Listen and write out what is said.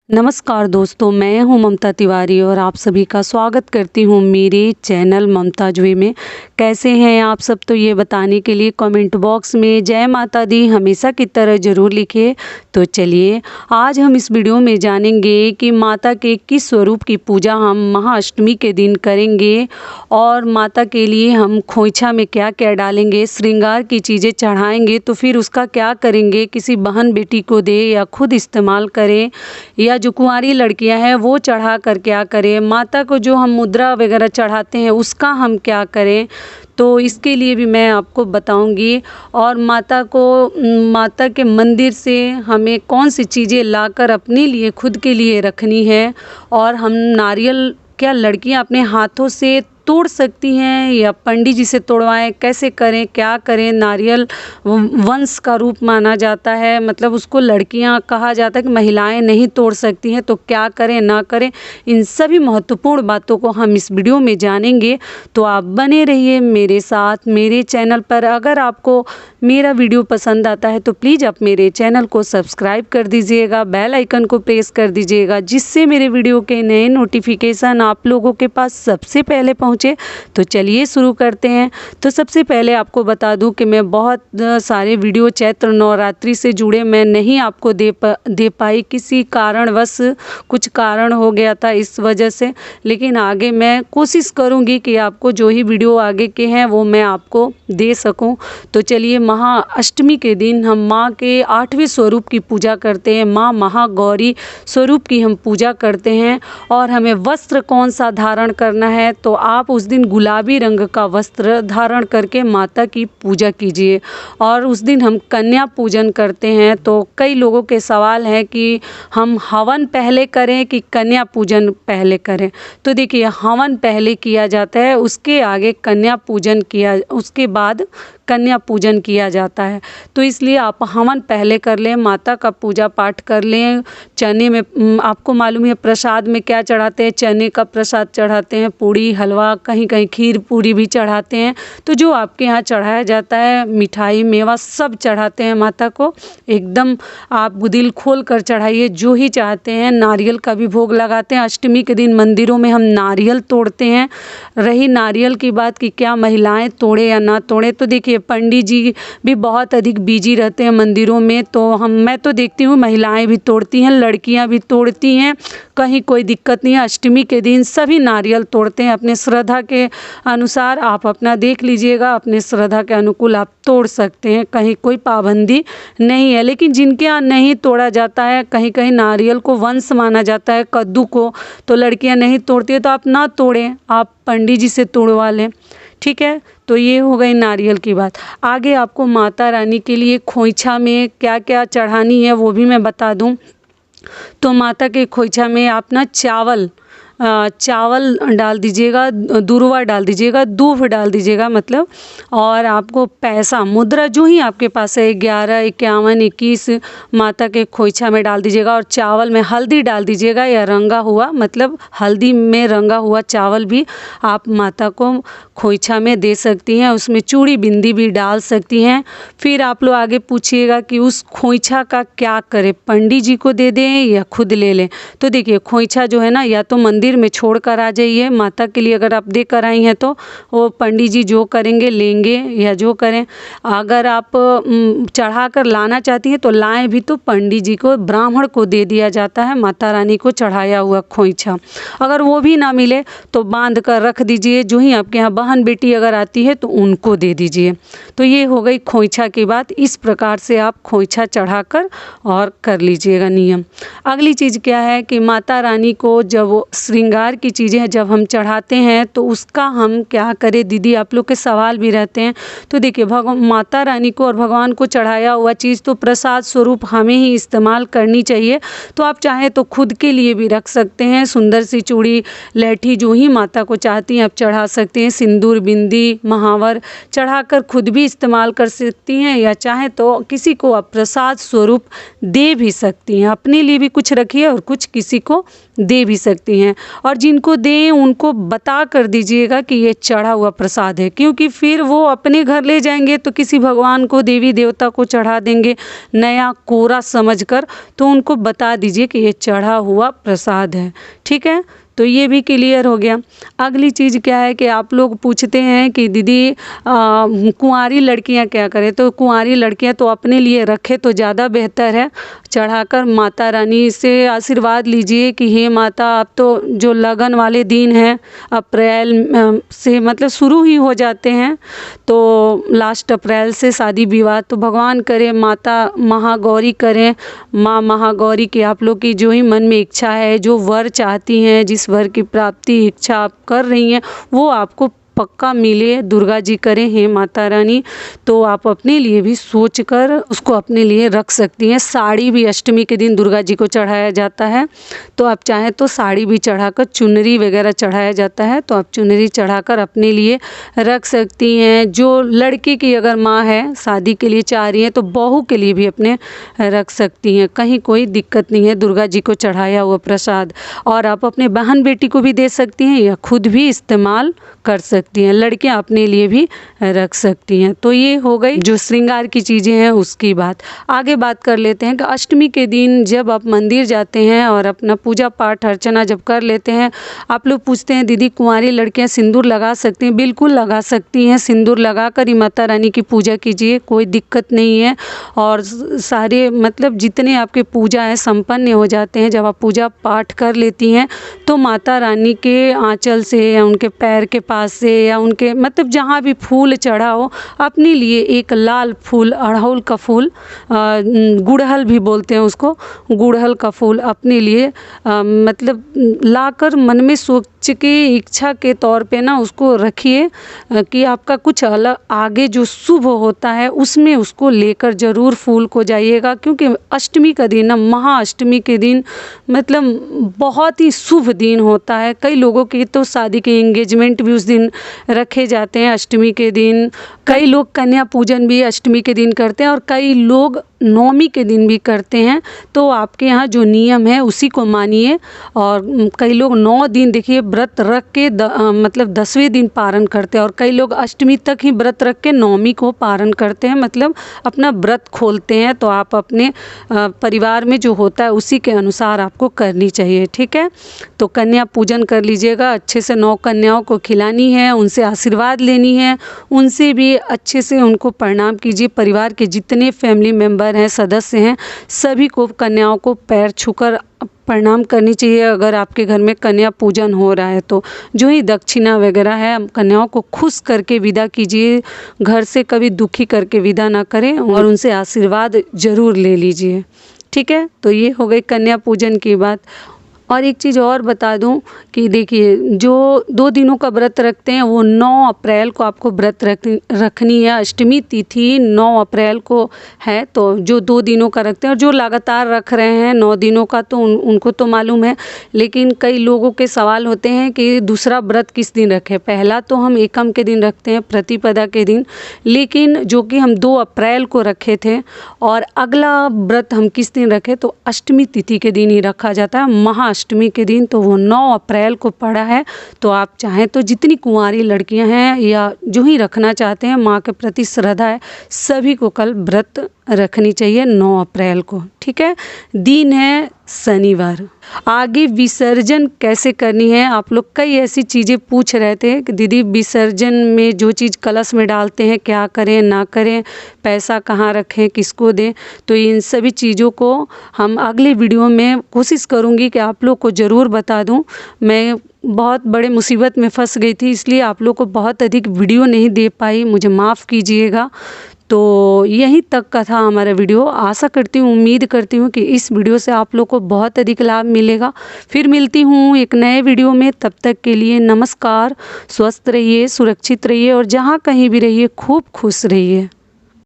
नमस्कार दोस्तों, मैं हूं ममता तिवारी और आप सभी का स्वागत करती हूं मेरे चैनल ममताज वे में। कैसे हैं आप सब, तो ये बताने के लिए कमेंट बॉक्स में जय माता दी हमेशा की तरह ज़रूर लिखिए। तो चलिए आज हम इस वीडियो में जानेंगे कि माता के किस स्वरूप की पूजा हम महाअष्टमी के दिन करेंगे और माता के लिए हम खोइछा में क्या क्या डालेंगे, श्रृंगार की चीज़ें चढ़ाएँगे तो फिर उसका क्या करेंगे, किसी बहन बेटी को दे या खुद इस्तेमाल करें, या जो कुंवारी लड़कियां हैं वो चढ़ा कर क्या करें, माता को जो हम मुद्रा वगैरह चढ़ाते हैं उसका हम क्या करें। तो इसके लिए भी मैं आपको बताऊंगी। और माता के मंदिर से हमें कौन सी चीज़ें लाकर अपने लिए खुद के लिए रखनी है, और हम नारियल क्या लड़कियां अपने हाथों से तोड़ सकती हैं या पंडित जी से तोड़वाएं, कैसे करें क्या करें। नारियल वंश का रूप माना जाता है, मतलब उसको लड़कियां कहा जाता है कि महिलाएं नहीं तोड़ सकती हैं, तो क्या करें ना करें, इन सभी महत्वपूर्ण बातों को हम इस वीडियो में जानेंगे। तो आप बने रहिए मेरे साथ मेरे चैनल पर। अगर आपको मेरा वीडियो पसंद आता है तो प्लीज़ आप मेरे चैनल को सब्सक्राइब कर दीजिएगा, बेल आइकन को प्रेस कर दीजिएगा, जिससे मेरे वीडियो के नए नोटिफिकेशन आप लोगों के पास सबसे पहले पहुँचे। तो चलिए शुरू करते हैं। तो सबसे पहले आपको बता दूं कि मैं बहुत सारे वीडियो चैत्र नवरात्रि से जुड़े मैं नहीं आपको दे पाई, किसी कारणवश कुछ कारण हो गया था इस वजह से। लेकिन आगे मैं कोशिश करूंगी कि आपको जो ही वीडियो आगे के हैं वो मैं आपको दे सकूं। तो चलिए, महाअष्टमी के दिन हम माँ के 8वें स्वरूप की पूजा करते हैं, माँ महागौरी स्वरूप की हम पूजा करते हैं। और हमें वस्त्र कौन सा धारण करना है, तो आप उस दिन गुलाबी रंग का वस्त्र धारण करके माता की पूजा कीजिए। और उस दिन हम कन्या पूजन करते हैं। तो कई लोगों के सवाल है कि हम हवन पहले करें कि कन्या पूजन पहले करें। तो देखिए, हवन पहले किया जाता है, उसके आगे कन्या पूजन उसके बाद कन्या पूजन किया जाता है। तो इसलिए आप हवन पहले कर लें, माता का पूजा पाठ कर लें। चने में आपको मालूम है प्रसाद में क्या चढ़ाते हैं, चने का प्रसाद चढ़ाते हैं, पूड़ी हलवा, कहीं कहीं खीर पूरी भी चढ़ाते हैं। तो जो आपके यहाँ चढ़ाया जाता है, मिठाई मेवा सब चढ़ाते हैं माता को। एकदम आप दिल खोल कर चढ़ाइए, जो ही चाहते हैं। नारियल का भी भोग लगाते हैं। अष्टमी के दिन मंदिरों में हम नारियल तोड़ते हैं। रही नारियल की बात कि क्या महिलाएं तोड़े या ना तोड़े, तो देखिए पंडित जी भी बहुत अधिक बिजी रहते हैं मंदिरों में, तो मैं तो देखती हूँ महिलाएं भी तोड़ती हैं, लड़कियां भी तोड़ती हैं, कहीं कोई दिक्कत नहीं है। अष्टमी के दिन सभी नारियल तोड़ते हैं अपने श्रद्धा के अनुसार। आप अपना देख लीजिएगा, अपने श्रद्धा के अनुकूल आप तोड़ सकते हैं, कहीं कोई पाबंदी नहीं है। लेकिन जिनके यहाँ नहीं तोड़ा जाता है, कहीं कहीं नारियल को वंश माना जाता है, कद्दू को, तो लड़कियां नहीं तोड़ती है, तो आप ना तोड़ें, आप पंडित जी से तोड़वा लें, ठीक है। तो ये हो गई नारियल की बात। आगे आपको माता रानी के लिए खोइछा में क्या क्या चढ़ानी है वो भी मैं बता दूं। तो माता के खोइछा में आप ना चावल डाल दीजिएगा, दूर्वा डाल दीजिएगा, दूब डाल दीजिएगा मतलब। और आपको पैसा मुद्रा जो ही आपके पास है 11, 51, 21 माता के खोइछा में डाल दीजिएगा। और चावल में हल्दी डाल दीजिएगा, या रंगा हुआ, मतलब हल्दी में रंगा हुआ चावल भी आप माता को खोइछा में दे सकती हैं। उसमें चूड़ी बिंदी भी डाल सकती हैं। फिर आप लोग आगे पूछिएगा कि उस खोइछा का क्या करें, पंडित जी को दे दें या खुद ले लें। तो देखिए, खोइछा जो है ना, या तो मंदिर में छोड़ कर आ जाइए माता के लिए, अगर आप दे कर आई हैं तो वो पंडित जी जो करेंगे लेंगे या जो करें। अगर आप चढ़ा कर लाना चाहती हैं तो लाएं भी, तो पंडित जी को, ब्राह्मण को दे दिया जाता है माता रानी को चढ़ाया हुआ खोइछा। अगर वो भी ना मिले तो बांध कर रख दीजिए, जो ही आपके यहाँ बहन बेटी अगर आती है तो उनको दे दीजिए। तो ये हो गई खोइछा की बात। इस प्रकार से आप खोइछा चढ़ाकर और कर लीजिएगा नियम। अगली चीज़ क्या है कि माता रानी को जब श्रृंगार की चीज़ें जब हम चढ़ाते हैं तो उसका हम क्या करें दीदी, आप लोग के सवाल भी रहते हैं। तो देखिए, माता रानी को और भगवान को चढ़ाया हुआ चीज़ तो प्रसाद स्वरूप हमें ही इस्तेमाल करनी चाहिए। तो आप चाहें तो खुद के लिए भी रख सकते हैं, सुंदर सी चूड़ी लहठी जो ही माता को चाहती हैं आप चढ़ा सकते हैं। सिंदूर बिंदी महावर चढ़ाकर खुद भी इस्तेमाल कर सकती हैं, या चाहें तो किसी को आप प्रसाद स्वरूप दे भी सकती हैं। अपने लिए भी कुछ रखिए और कुछ किसी को दे भी सकती हैं। और जिनको दें उनको बता कर दीजिएगा कि ये चढ़ा हुआ प्रसाद है, क्योंकि फिर वो अपने घर ले जाएंगे तो किसी भगवान को, देवी देवता को चढ़ा देंगे नया कोरा समझकर। तो उनको बता दीजिए कि ये चढ़ा हुआ प्रसाद है। ठीक है, तो ये भी क्लियर हो गया। अगली चीज़ क्या है कि आप लोग पूछते हैं कि दीदी कुंवारी लड़कियां क्या करें। तो कुंवारी लड़कियां तो अपने लिए रखे तो ज़्यादा बेहतर है। चढ़ाकर माता रानी से आशीर्वाद लीजिए कि हे माता, अब तो जो लगन वाले दिन हैं अप्रैल से मतलब शुरू ही हो जाते हैं, तो लास्ट अप्रैल से शादी विवाह, तो भगवान करे माता महागौरी करें, माँ महागौरी की आप लोग की जो ही मन में इच्छा है, जो वर चाहती हैं, जिस वर की प्राप्ति इच्छा आप कर रही हैं वो आपको पक्का मिले, दुर्गा जी करें हे माता रानी। तो आप अपने लिए भी सोचकर उसको अपने लिए रख सकती हैं। साड़ी भी अष्टमी के दिन दुर्गा जी को चढ़ाया जाता है, तो आप चाहें तो साड़ी भी चढ़ाकर, चुनरी वगैरह चढ़ाया जाता है तो आप चुनरी चढ़ाकर अपने लिए रख सकती हैं। जो लड़की की अगर माँ है शादी के लिए चाह रही है तो बहू के लिए भी अपने रख सकती हैं, कहीं कोई दिक्कत नहीं है। दुर्गा जी को चढ़ाया हुआ प्रसाद और आप अपने बहन बेटी को भी दे सकती हैं या खुद भी इस्तेमाल कर सकती हैं। लड़कियां अपने लिए भी रख सकती हैं। तो ये हो गई जो श्रृंगार की चीज़ें हैं उसकी बात। आगे बात कर लेते हैं कि अष्टमी के दिन जब आप मंदिर जाते हैं और अपना पूजा पाठ अर्चना जब कर लेते हैं, आप लोग पूछते हैं दीदी कुंवारी लड़कियां सिंदूर लगा सकती हैं? बिल्कुल लगा सकती हैं। सिंदूर लगा कर ही माता रानी की पूजा कीजिए, कोई दिक्कत नहीं है। और सारे मतलब जितने आपके पूजा है संपन्न हो जाते हैं। जब आप पूजा पाठ कर लेती हैं तो माता रानी के आंचल से या उनके पैर के पास से या उनके मतलब जहाँ भी फूल चढ़ा हो, अपने लिए एक लाल फूल, अड़हुल का फूल, गुड़हल भी बोलते हैं उसको, गुड़हल का फूल अपने लिए मतलब लाकर मन में सोच के इच्छा के तौर पे ना उसको रखिए कि आपका कुछ अलग आगे जो शुभ होता है उसमें उसको लेकर ज़रूर फूल को जाइएगा। क्योंकि अष्टमी का दिन ना, महाअष्टमी के दिन मतलब बहुत ही शुभ दिन होता है। कई लोगों की तो शादी के एंगेजमेंट भी उस दिन रखे जाते हैं अष्टमी के दिन। कई लोग कन्या पूजन भी अष्टमी के दिन करते हैं और कई लोग नवमी के दिन भी करते हैं। तो आपके यहाँ जो नियम है उसी को मानिए। और कई लोग 9 दिन देखिए व्रत रख के मतलब 10वें दिन पारण करते हैं और कई लोग अष्टमी तक ही व्रत रख के नवमी को पारण करते हैं, मतलब अपना व्रत खोलते हैं। तो आप अपने परिवार में जो होता है उसी के अनुसार आपको करनी चाहिए। ठीक है, तो कन्या पूजन कर लीजिएगा अच्छे से। 9 कन्याओं को खिलानी है, उनसे आशीर्वाद लेनी है, उनसे भी अच्छे से उनको प्रणाम कीजिए। परिवार के जितने फैमिली मेम्बर हैं, सदस्य हैं, सभी को कन्याओं को पैर छूकर प्रणाम करनी चाहिए। अगर आपके घर में कन्या पूजन हो रहा है तो जो ही दक्षिणा वगैरह है, कन्याओं को खुश करके विदा कीजिए। घर से कभी दुखी करके विदा ना करें और उनसे आशीर्वाद ज़रूर ले लीजिए। ठीक है, तो ये हो गई कन्या पूजन की बात। और एक चीज़ और बता दूं कि देखिए जो 2 दिनों का व्रत रखते हैं वो 9 अप्रैल को आपको व्रत रखनी है। अष्टमी तिथि 9 अप्रैल को है, तो जो 2 दिनों का रखते हैं और जो लगातार रख रहे हैं 9 दिनों का तो उनको तो मालूम है। लेकिन कई लोगों के सवाल होते हैं कि दूसरा व्रत किस दिन रखें। पहला तो हम एकम के दिन रखते हैं, प्रतिपदा के दिन, लेकिन जो कि हम 2 अप्रैल को रखे थे। और अगला व्रत हम किस दिन रखें तो अष्टमी तिथि के दिन ही रखा जाता है, महाअष्टमी के दिन। तो वो 9 अप्रैल को पड़ा है। तो आप चाहें तो जितनी कुंवारी लड़कियां हैं या जो ही रखना चाहते हैं, माँ के प्रति श्रद्धा है, सभी को कल व्रत रखनी चाहिए 9 अप्रैल को। ठीक है, दिन है शनिवार। आगे विसर्जन कैसे करनी है, आप लोग कई ऐसी चीज़ें पूछ रहे थे कि दीदी विसर्जन में जो चीज़ कलश में डालते हैं क्या करें ना करें, पैसा कहाँ रखें, किसको दें। तो इन सभी चीज़ों को हम अगले वीडियो में कोशिश करूँगी कि आप लोग को ज़रूर बता दूँ। मैं बहुत बड़े मुसीबत में फंस गई थी, इसलिए आप लोग को बहुत अधिक वीडियो नहीं दे पाई, मुझे माफ़ कीजिएगा। तो यहीं तक का था हमारा वीडियो। आशा करती हूँ, उम्मीद करती हूँ कि इस वीडियो से आप लोग को बहुत अधिक लाभ मिलेगा। फिर मिलती हूँ एक नए वीडियो में, तब तक के लिए नमस्कार। स्वस्थ रहिए, सुरक्षित रहिए और जहाँ कहीं भी रहिए खूब खुश रहिए।